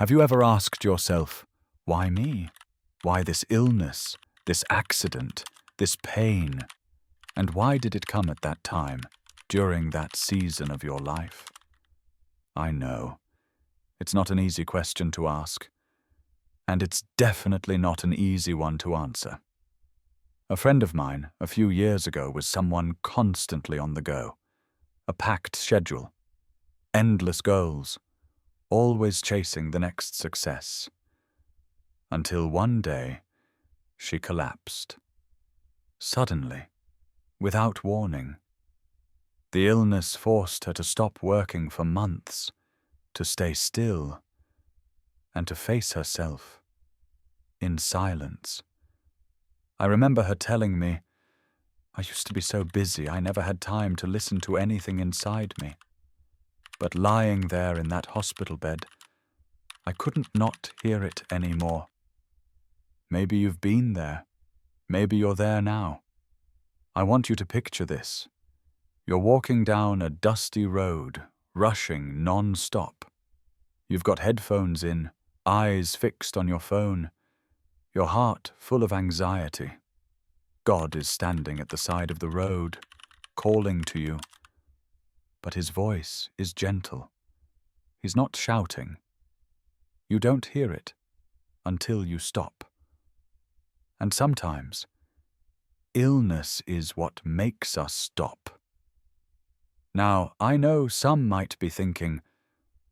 Have you ever asked yourself, why me? Why this illness, this accident, this pain? And why did it come at that time, during that season of your life? I know. It's not an easy question to ask, and it's definitely not an easy one to answer. A friend of mine, a few years ago, was someone constantly on the go. A packed schedule, endless goals, always chasing the next success. Until one day, she collapsed. Suddenly, without warning. The illness forced her to stop working for months, to stay still, and to face herself in silence. I remember her telling me, I used to be so busy I never had time to listen to anything inside me. But lying there in that hospital bed, I couldn't not hear it anymore. Maybe you've been there. Maybe you're there now. I want you to picture this. You're walking down a dusty road, rushing non-stop. You've got headphones in, eyes fixed on your phone, your heart full of anxiety. God is standing at the side of the road, calling to you. But his voice is gentle. He's not shouting. You don't hear it until you stop. And sometimes, illness is what makes us stop. Now, I know some might be thinking,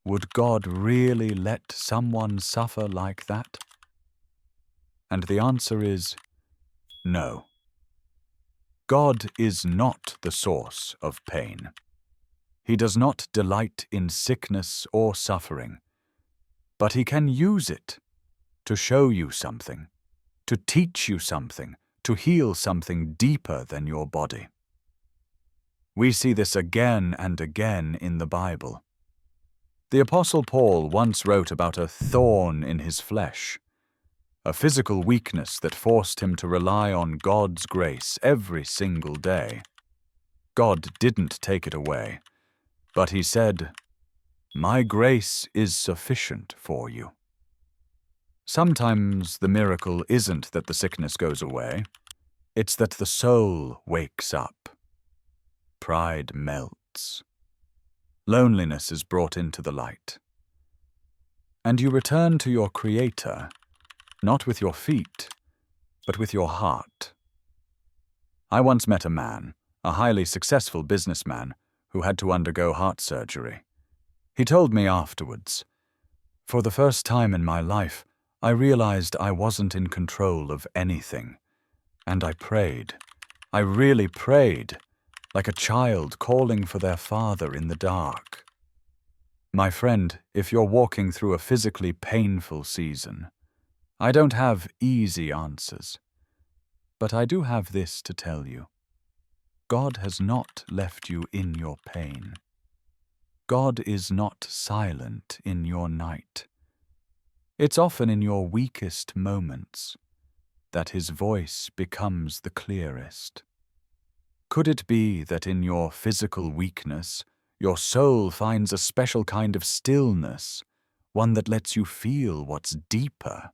would God really let someone suffer like that? And the answer is no. God is not the source of pain. He does not delight in sickness or suffering, but he can use it to show you something, to teach you something, to heal something deeper than your body. We see this again and again in the Bible. The Apostle Paul once wrote about a thorn in his flesh, a physical weakness that forced him to rely on God's grace every single day. God didn't take it away, but he said, "My grace is sufficient for you." Sometimes the miracle isn't that the sickness goes away, it's that the soul wakes up. Pride melts. Loneliness is brought into the light. And you return to your Creator, not with your feet, but with your heart. I once met a man, a highly successful businessman, who had to undergo heart surgery. He told me afterwards, "For the first time in my life, I realized I wasn't in control of anything. And I prayed. I really prayed, like a child calling for their father in the dark." My friend, if you're walking through a physically painful season, I don't have easy answers, but I do have this to tell you. God has not left you in your pain. God is not silent in your night. It's often in your weakest moments that his voice becomes the clearest. Could it be that in your physical weakness, your soul finds a special kind of stillness, one that lets you feel what's deeper?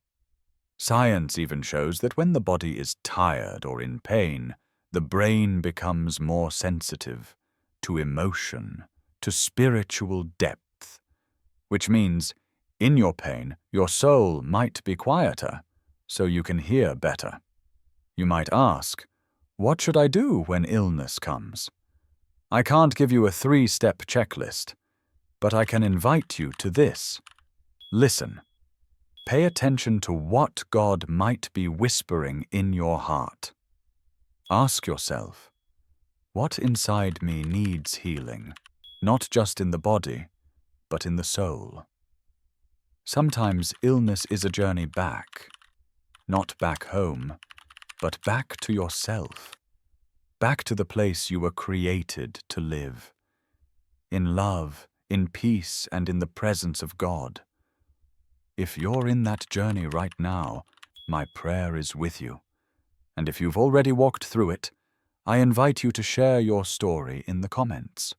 Science even shows that when the body is tired or in pain, the brain becomes more sensitive to emotion, to spiritual depth, which means, in your pain, your soul might be quieter, so you can hear better. You might ask, what should I do when illness comes? I can't give you a 3-step checklist, but I can invite you to this. Listen. Pay attention to what God might be whispering in your heart. Ask yourself, what inside me needs healing, not just in the body, but in the soul? Sometimes illness is a journey back, not back home, but back to yourself, back to the place you were created to live, in love, in peace, and in the presence of God. If you're in that journey right now, my prayer is with you. And if you've already walked through it, I invite you to share your story in the comments.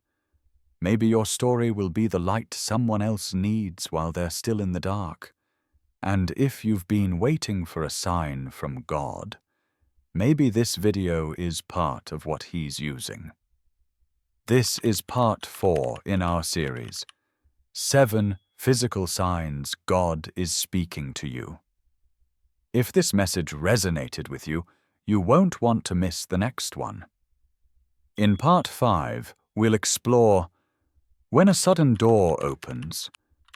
Maybe your story will be the light someone else needs while they're still in the dark. And if you've been waiting for a sign from God, maybe this video is part of what He's using. This is part 4 in our series, 7 Physical Signs God is Speaking to You. If this message resonated with you, you won't want to miss the next one. In part 5, we'll explore, when a sudden door opens,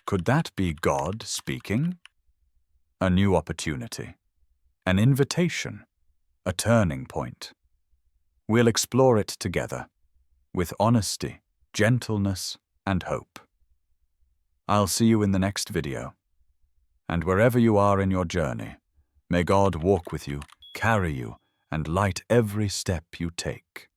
could that be God speaking? A new opportunity, an invitation, a turning point. We'll explore it together, with honesty, gentleness, and hope. I'll see you in the next video. And wherever you are in your journey, may God walk with you, carry you, and light every step you take.